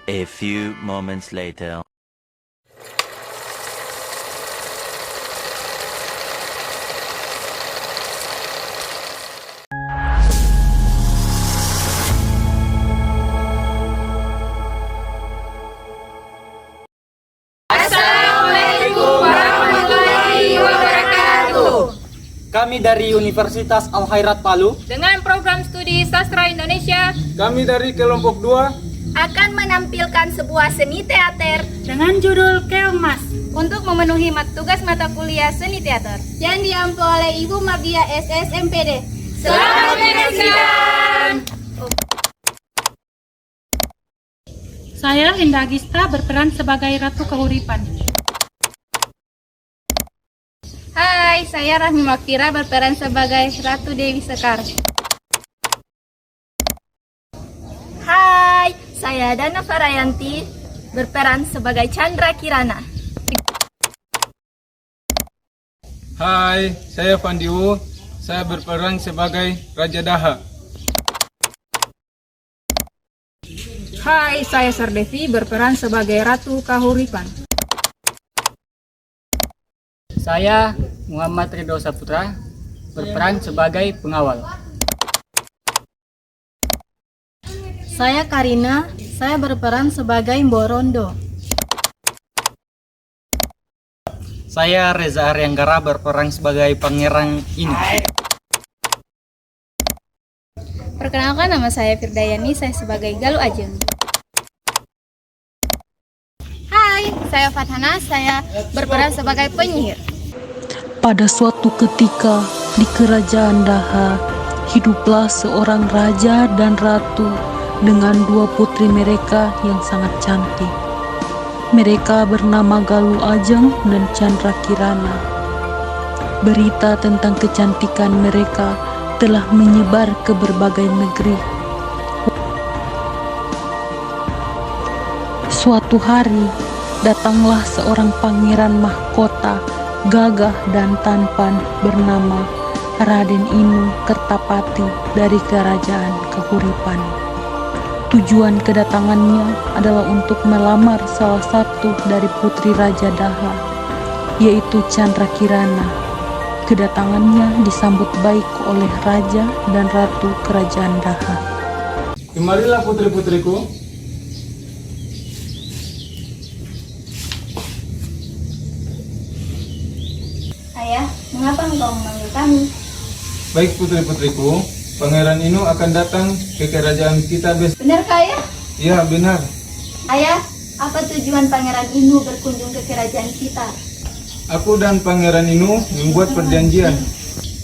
A few moments later. Assalamualaikum warahmatullahi wabarakatuh. Kami dari Universitas Al Khairat Palu. Dengan program studi sastra Indonesia, Kami dari kelompok 2 akan menampilkan sebuah seni teater dengan judul Keong Mas untuk memenuhi tugas mata kuliah seni teater yang diampu oleh Ibu Mardia SSMPD. selamat menyaksikan. Saya Hinda Agista berperan sebagai Ratu Kahuripan. Hai, saya Rahmi Makfira berperan sebagai Ratu Dewi Sekar. Hai, saya Dana Farayanti berperan sebagai Chandra Kirana. Hai, saya Fandiwo. Saya berperan sebagai Raja Daha. Hai, saya Sardevi berperan sebagai Ratu Kahuripan. Saya Muhammad Ridho Saputra berperan sebagai pengawal. Saya Karina, saya berperan sebagai Mborondo. Saya Reza Aryanggara berperan sebagai Pangeran Inu. Perkenalkan, nama saya Firdayani, saya sebagai Galuh Ajeng. Hai, saya Fathana, saya berperan sebagai penyihir. Pada suatu ketika di kerajaan Daha, hiduplah seorang raja dan ratu dengan dua putri mereka yang sangat cantik. Mereka bernama Galuh Ajeng dan Chandra Kirana. Berita tentang kecantikan mereka telah menyebar ke berbagai negeri. Suatu hari, datanglah seorang pangeran mahkota, gagah dan tampan bernama Raden Inu Kertapati dari kerajaan Kahuripan. Tujuan kedatangannya adalah untuk melamar salah satu dari putri Raja Daha, yaitu Chandra Kirana. Kedatangannya disambut baik oleh Raja dan Ratu Kerajaan Daha. Kemarilah putri-putriku. Ayah, mengapa engkau memanggil kami? Baik putri-putriku, Pangeran Inu akan datang ke kerajaan kita besok. Benarkah ayah? Iya, benar. Ayah, apa tujuan Pangeran Inu berkunjung ke kerajaan kita? Aku dan Pangeran Inu membuat perjanjian.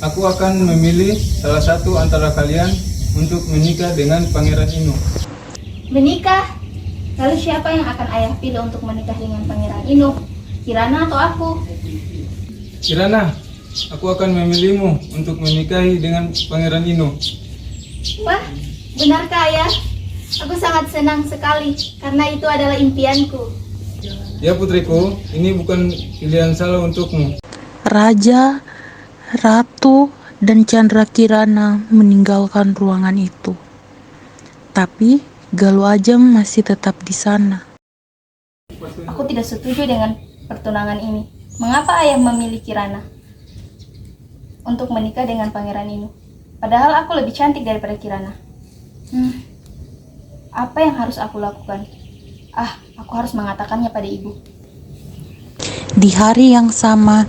Aku akan memilih salah satu antara kalian untuk menikah dengan Pangeran Inu. Menikah? Lalu siapa yang akan ayah pilih untuk menikah dengan Pangeran Inu? Kirana atau aku? Kirana, aku akan memilihmu untuk menikahi dengan Pangeran Inu. Wah, benarkah ayah? Aku sangat senang sekali karena itu adalah impianku. Ya putriku, ini bukan pilihan salah untukmu. Raja, Ratu, dan Chandra Kirana meninggalkan ruangan itu. Tapi Galuh Ajeng masih tetap di sana. Aku tidak setuju dengan pertunangan ini. Mengapa ayah memilih Kirana untuk menikah dengan Pangeran Inu? Padahal aku lebih cantik daripada Kirana. Apa yang harus aku lakukan? Aku harus mengatakannya pada ibu. Di hari yang sama,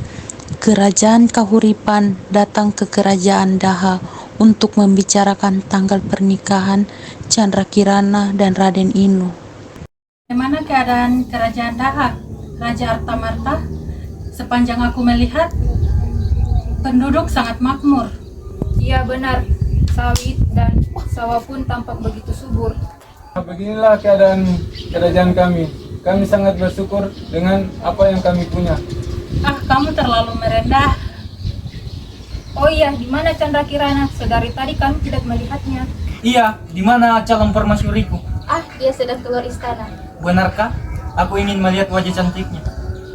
kerajaan Kahuripan datang ke kerajaan Daha untuk membicarakan tanggal pernikahan Chandra Kirana dan Raden Inu. Bagaimana keadaan kerajaan Daha, Raja Artamarta? Sepanjang aku melihat, penduduk sangat makmur. Iya benar, sawit dan sawah pun tampak begitu subur. Nah, beginilah keadaan kerajaan kami. Kami sangat bersyukur dengan apa yang kami punya. Kamu terlalu merendah. Oh iya, di mana Chandra Kirana? Sedari tadi kami tidak melihatnya. Iya, di mana calon permaisuriku? Dia sedang keluar istana. Benarkah? Aku ingin melihat wajah cantiknya.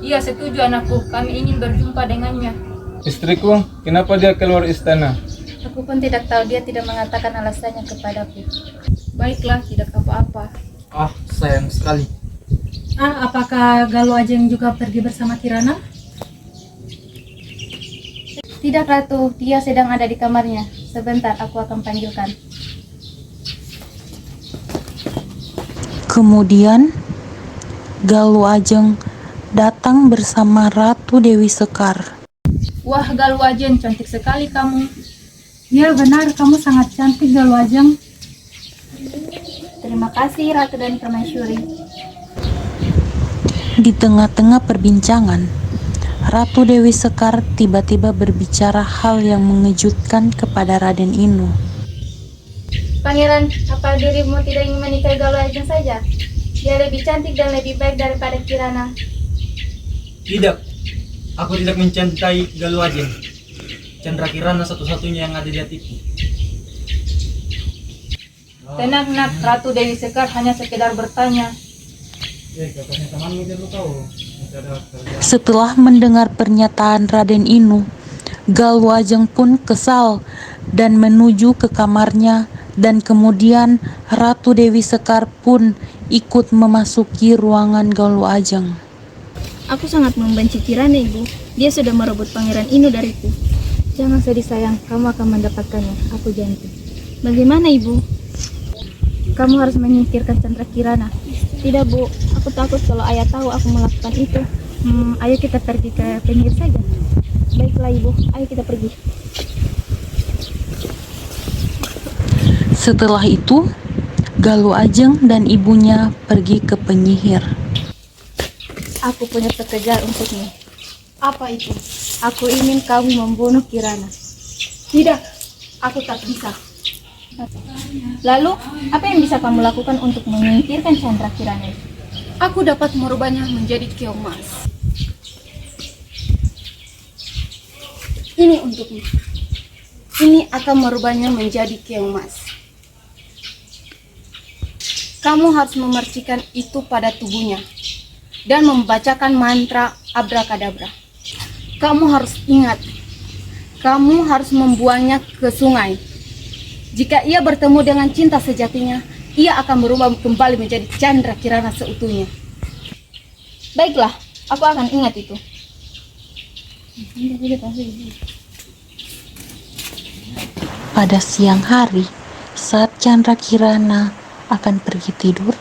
Iya, setuju anakku. Kami ingin berjumpa dengannya. Istriku, kenapa dia keluar istana? Aku pun tidak tahu, dia tidak mengatakan alasannya kepadaku. Baiklah, tidak apa-apa. Ah, sayang sekali. Apakah Galuh Ajeng juga pergi bersama Kirana? Tidak Ratu, dia sedang ada di kamarnya. Sebentar, aku akan panggilkan. Kemudian Galuh Ajeng datang bersama Ratu Dewi Sekar. Wah, Galuh Ajeng, cantik sekali kamu. Ya benar, kamu sangat cantik Galuh Ajeng. Terima kasih Ratu dan Permaisuri. Di tengah-tengah perbincangan, Ratu Dewi Sekar tiba-tiba berbicara hal yang mengejutkan kepada Raden Inu. Pangeran, apa dirimu tidak ingin menikahi Galuh Ajeng saja? Dia lebih cantik dan lebih baik daripada Kirana. Tidak, aku tidak mencintai Galuh Ajeng. Chandra Kirana satu-satunya yang ada di hatiku. Tenang nak, Ratu Dewi Sekar hanya sekedar bertanya. Setelah mendengar pernyataan Raden Inu, Galuh Ajeng pun kesal dan menuju ke kamarnya, dan kemudian Ratu Dewi Sekar pun ikut memasuki ruangan Galuh Ajeng. Aku sangat membenci Kirana, Ibu. Dia sudah merebut Pangeran Inu dariku. Jangan sedih sayang, kamu akan mendapatkannya, aku janji. Bagaimana Ibu? Kamu harus menyingkirkan Chandra Kirana. Tidak Bu, aku takut kalau ayah tahu aku melakukan itu. Ayo kita pergi ke pinggir saja. Baiklah Ibu, ayo kita pergi. Setelah itu, Galuh Ajeng dan ibunya pergi ke penyihir. Aku punya pekerjaan untukmu. Apa itu? Aku ingin kamu membunuh Kirana. Tidak, aku tak bisa. Lalu, apa yang bisa kamu lakukan untuk menyingkirkan Chandra Kirana? Aku dapat merubahnya menjadi keong emas. Ini untukmu. Ini akan merubahnya menjadi keong emas. Kamu harus memercikan itu pada tubuhnya dan membacakan mantra abrakadabra. Kamu harus ingat, kamu harus membuangnya ke sungai. Jika ia bertemu dengan cinta sejatinya, ia akan berubah kembali menjadi Chandra Kirana seutuhnya. Baiklah, aku akan ingat itu. Pada siang hari, saat Chandra Kirana akan pergi tidur,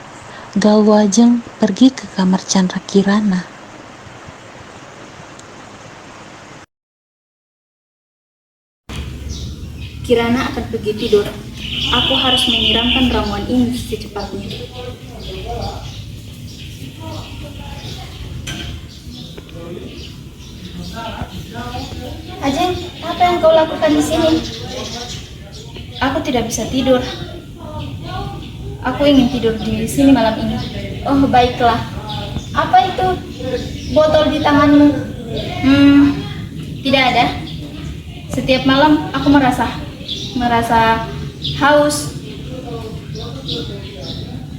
Galuh Ajeng pergi ke kamar Chandra Kirana. Kirana akan pergi tidur. Aku harus menyiramkan ramuan ini secepatnya. Ajeng, apa yang kau lakukan di sini? Aku tidak bisa tidur. Aku ingin tidur di sini malam ini. Oh, baiklah. Apa itu botol di tanganmu? Tidak ada. Setiap malam aku merasa haus.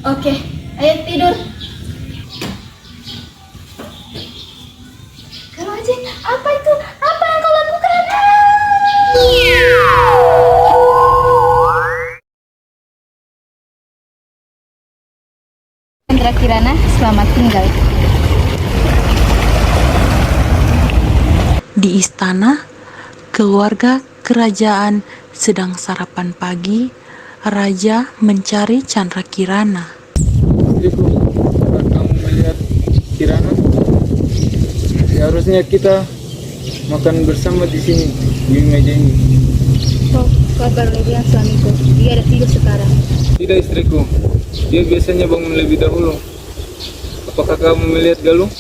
Oke, ayo tidur. Kalau Ajeng, apa itu? Apa yang kau lakukan? Chandra Kirana, selamat tinggal. Di istana, keluarga kerajaan sedang sarapan pagi. Raja mencari Chandra Kirana. Istriku, saat kamu melihat Kirana, seharusnya kita makan bersama di sini, di meja ini. Oh, kau baru lihat suamiku. Dia ada tidur sekarang. Tidak istriku, dia biasanya bangun lebih dahulu. Apakah kamu melihat Galuh?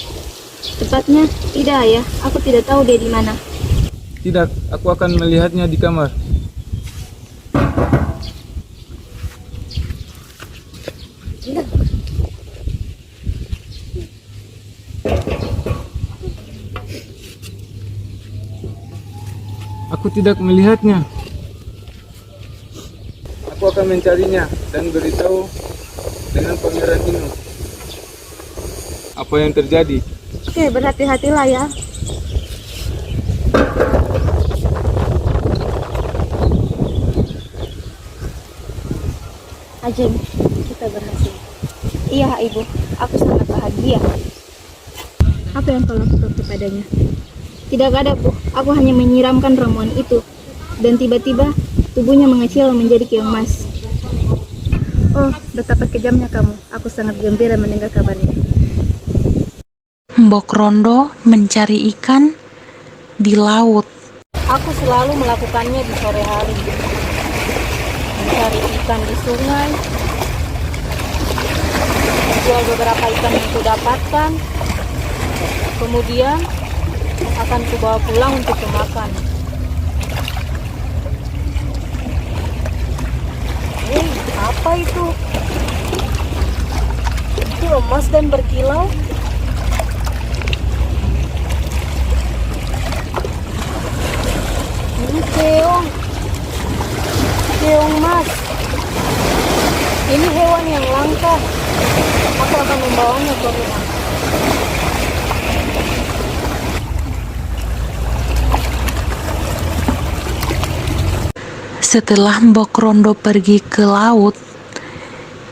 Tepatnya tidak ya, aku tidak tahu dia di mana. Tidak, aku akan melihatnya di kamar. Aku tidak melihatnya. Aku akan mencarinya dan beritahu dengan Pangeran Inu apa yang terjadi. Oke, berhati-hatilah ya. Ajeng, kita berhasil. Iya, Ibu. Aku sangat bahagia. Apa yang kau lakukan kepadanya? Tidak ada, Bu. Aku hanya menyiramkan ramuan itu. Dan tiba-tiba tubuhnya mengecil menjadi keong emas. Oh, betapa kejamnya kamu. Aku sangat gembira mendengar kabarnya. Mbok Rondo mencari ikan di laut. Aku selalu melakukannya di sore hari. Mencari ikan di sungai. Jual beberapa ikan yang kudapatkan. Kemudian akan kubawa pulang untuk dimakan. Apa itu? Itu emas dan berkilau. Ini keong emas. Ini hewan yang langka. Aku akan membawanya ke rumah. Setelah Mbok Rondo pergi ke laut,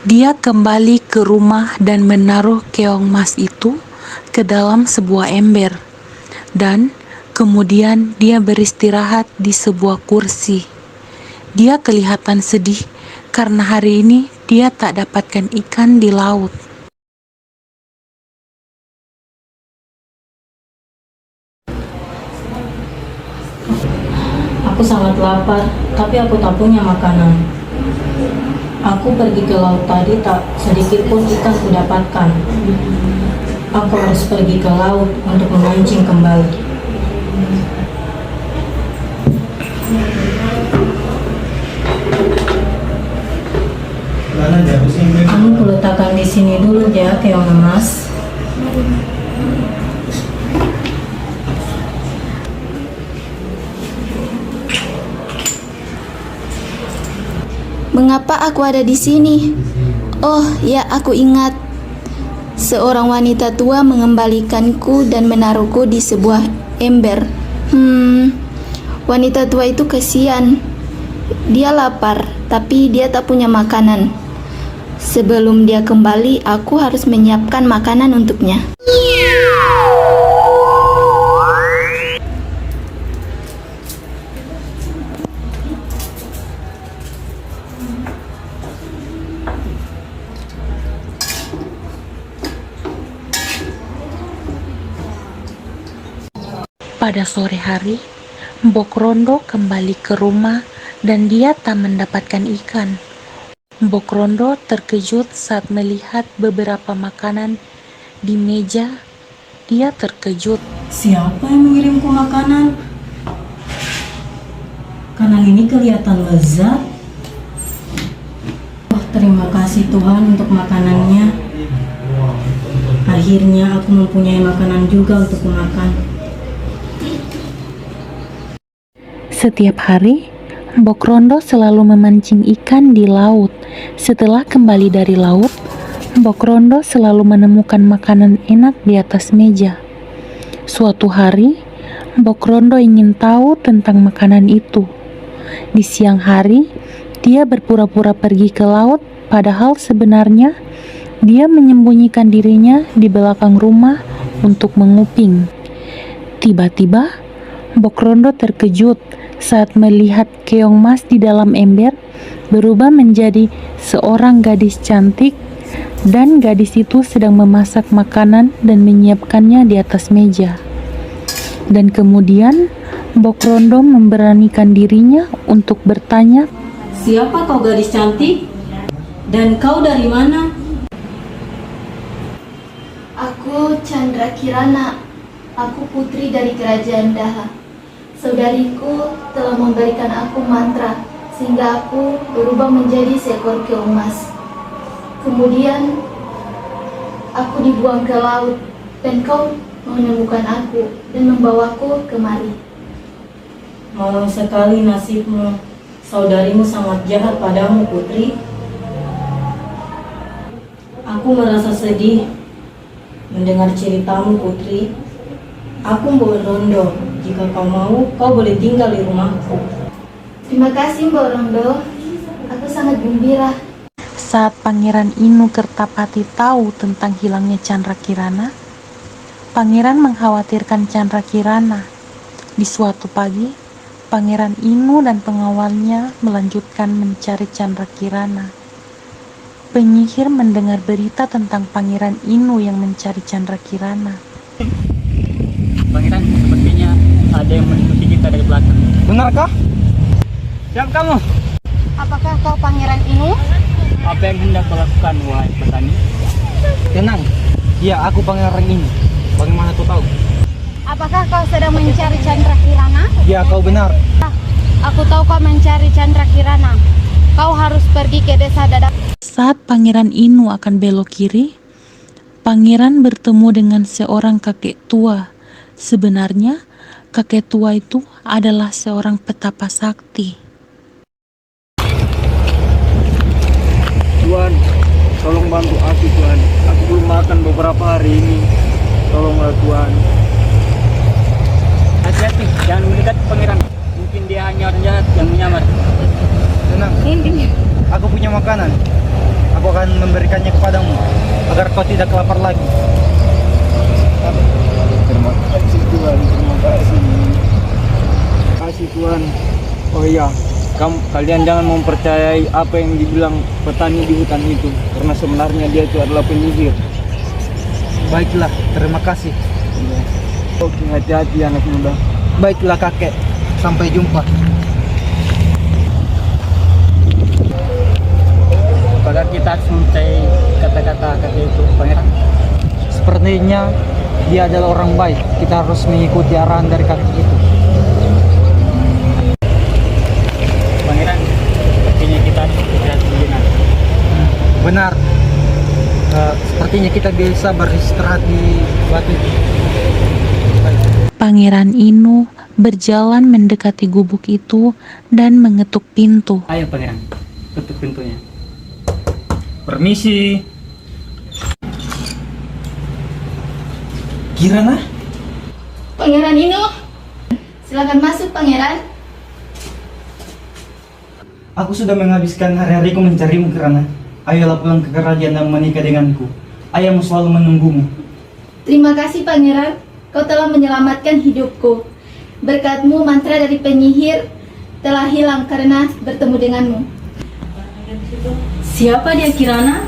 dia kembali ke rumah dan menaruh keong emas itu ke dalam sebuah ember. Dan kemudian dia beristirahat di sebuah kursi. Dia kelihatan sedih karena hari ini dia tak dapatkan ikan di laut. Aku sangat lapar, tapi aku tak punya makanan. Aku pergi ke laut tadi, tak sedikit pun ikan kudapatkan. Aku harus pergi ke laut untuk memancing kembali. Kamu kuletakkan di sini dulu ya, keong emas. Mengapa aku ada di sini? Oh, ya, aku ingat. Seorang wanita tua mengembalikanku dan menaruhku di sebuah ember. Wanita tua itu kasihan. Dia lapar, tapi dia tak punya makanan. Sebelum dia kembali, aku harus menyiapkan makanan untuknya. Pada sore hari, Mbok Rondo kembali ke rumah dan dia tak mendapatkan ikan. Mbok Rondo terkejut saat melihat beberapa makanan di meja. Dia terkejut. Siapa yang mengirimku makanan? Makanan ini kelihatan lezat. Oh, terima kasih Tuhan untuk makanannya. Akhirnya aku mempunyai makanan juga untuk makan. Setiap hari, Mbok Rondo selalu memancing ikan di laut. Setelah kembali dari laut, Mbok Rondo selalu menemukan makanan enak di atas meja. Suatu hari, Mbok Rondo ingin tahu tentang makanan itu. Di siang hari, dia berpura-pura pergi ke laut, padahal sebenarnya dia menyembunyikan dirinya di belakang rumah untuk menguping. Tiba-tiba, Mbok Rondo terkejut saat melihat keong emas di dalam ember berubah menjadi seorang gadis cantik, dan gadis itu sedang memasak makanan dan menyiapkannya di atas meja. Dan kemudian Mbok Rondo memberanikan dirinya untuk bertanya, Siapa kau gadis cantik? Dan kau dari mana? Aku Chandra Kirana. Aku putri dari kerajaan Daha. Saudariku telah memberikan aku mantra sehingga aku berubah menjadi seekor keong emas. Kemudian aku dibuang ke laut dan kau menemukan aku dan membawaku kemari. Malang sekali nasibmu. Saudarimu sangat jahat padamu, putri. Aku merasa sedih mendengar ceritamu, putri. Aku Mbok Rondo. Jika kau mau, kau boleh tinggal di rumahku. Terima kasih, Mbok Rondo. Aku sangat gembira. Saat Pangeran Inu Kertapati tahu tentang hilangnya Chandra Kirana, Pangeran mengkhawatirkan Chandra Kirana. Di suatu pagi, Pangeran Inu dan pengawalnya melanjutkan mencari Chandra Kirana. Penyihir mendengar berita tentang Pangeran Inu yang mencari Chandra Kirana. Pangeran, sepertinya ada yang mengikuti kita dari belakang. Benarkah? Siapa kamu? Apakah kau Pangeran Inu? Apa yang hendak kau lakukan, wahai petani? Tenang, ya aku Pangeran Inu. Bagaimana kau tahu? Apakah kau sedang mencari Chandra Kirana? Ya, kau benar. Aku tahu kau mencari Chandra Kirana. Kau harus pergi ke desa Dadap. Saat Pangeran Inu akan belok kiri, Pangeran bertemu dengan seorang kakek tua. Sebenarnya, kakek tua itu adalah seorang petapa sakti. Tuan, tolong bantu aku, Tuan. Aku belum makan beberapa hari ini. Tolonglah, Tuan. Hati-hati, jangan mendekat pangeran. Mungkin dia hanya orang jahat yang menyamar. Tenang, aku punya makanan. Aku akan memberikannya kepadamu agar kau tidak lapar lagi. Terima kasih Tuhan, terima kasih. Terima kasih Tuhan. Oh iya, kalian jangan mempercayai apa yang dibilang petani di hutan itu, karena sebenarnya dia itu adalah penyihir. Baiklah, terima kasih. Oke, hati-hati anak muda. Baiklah kakek, sampai jumpa. Apakah kita harus mempercayai kata-kata kakek itu, pangeran? Sepertinya dia adalah orang baik. Kita harus mengikuti arahan dari kakek itu. Pangeran, sepertinya kita harus beristirahat sejenak. Benar. Sepertinya kita bisa beristirahat di batu itu. Pangeran Inu berjalan mendekati gubuk itu dan mengetuk pintu. Ayo pangeran, tutup pintunya. Permisi. Kirana? Pangeran Inu, silakan masuk Pangeran. Aku sudah menghabiskan hari-hariku mencarimu, Kirana. Ayolah pulang ke kerajaan dan menikah denganku. Ayahmu selalu menunggumu. Terima kasih Pangeran, kau telah menyelamatkan hidupku. Berkatmu mantra dari penyihir telah hilang karena bertemu denganmu. Siapa dia Kirana?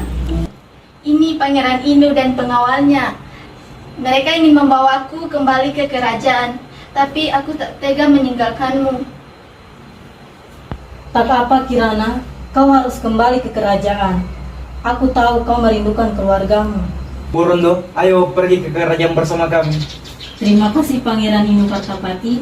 Ini Pangeran Inu dan pengawalnya. Mereka ingin membawaku kembali ke kerajaan, tapi aku tak tega meninggalkanmu. Tak apa Kirana, kau harus kembali ke kerajaan. Aku tahu kau merindukan keluargamu. Borondo, ayo pergi ke kerajaan bersama kami. Terima kasih Pangeran Inu Kertapati.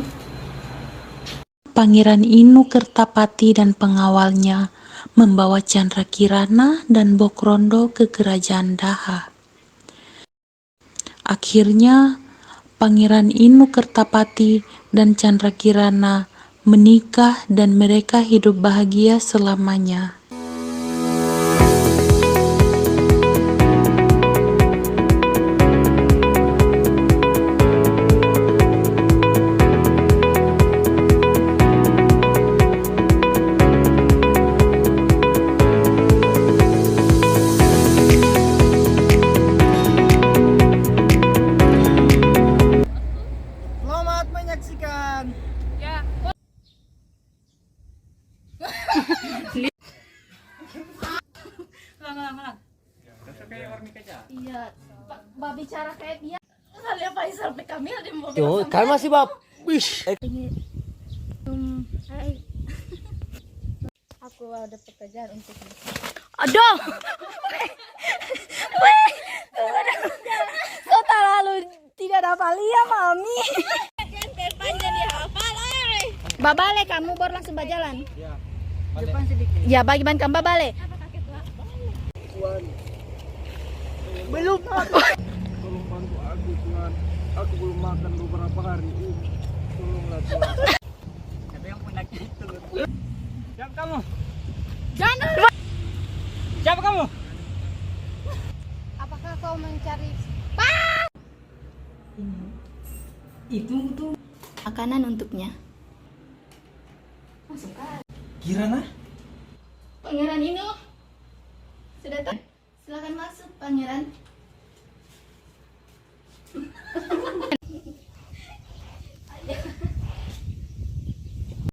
Pangeran Inu Kertapati dan pengawalnya membawa Chandra Kirana dan Bokrondo ke kerajaan Daha. Akhirnya, Pangeran Inu Kertapati dan Chandra Kirana menikah dan mereka hidup bahagia selamanya. Selamat menyaksikan. Iya, Pak bicara kayak dia. Kalian Faisal kami ada yang mau. Yo, kalma sih, Bab. Wish. Aku ada pekerjaan untukmu. Aduh. Weh. Kau terlalu tidak dapat lihat, Mami. Babale kamu baru langsung berjalan. Depan sedikit. Ya, bagi ban kamu babale. Belum. Tolong bantu aku, Tuhan. Aku belum makan beberapa hari ini. Tolonglah, Tuhan. Siapa yang punya itu? Siapa kamu? Jangan. Siapa kamu? Apakah kau mencari Itu makanan untuknya? Kirana? Pangeran Inu, datang. Silakan masuk, Pangeran.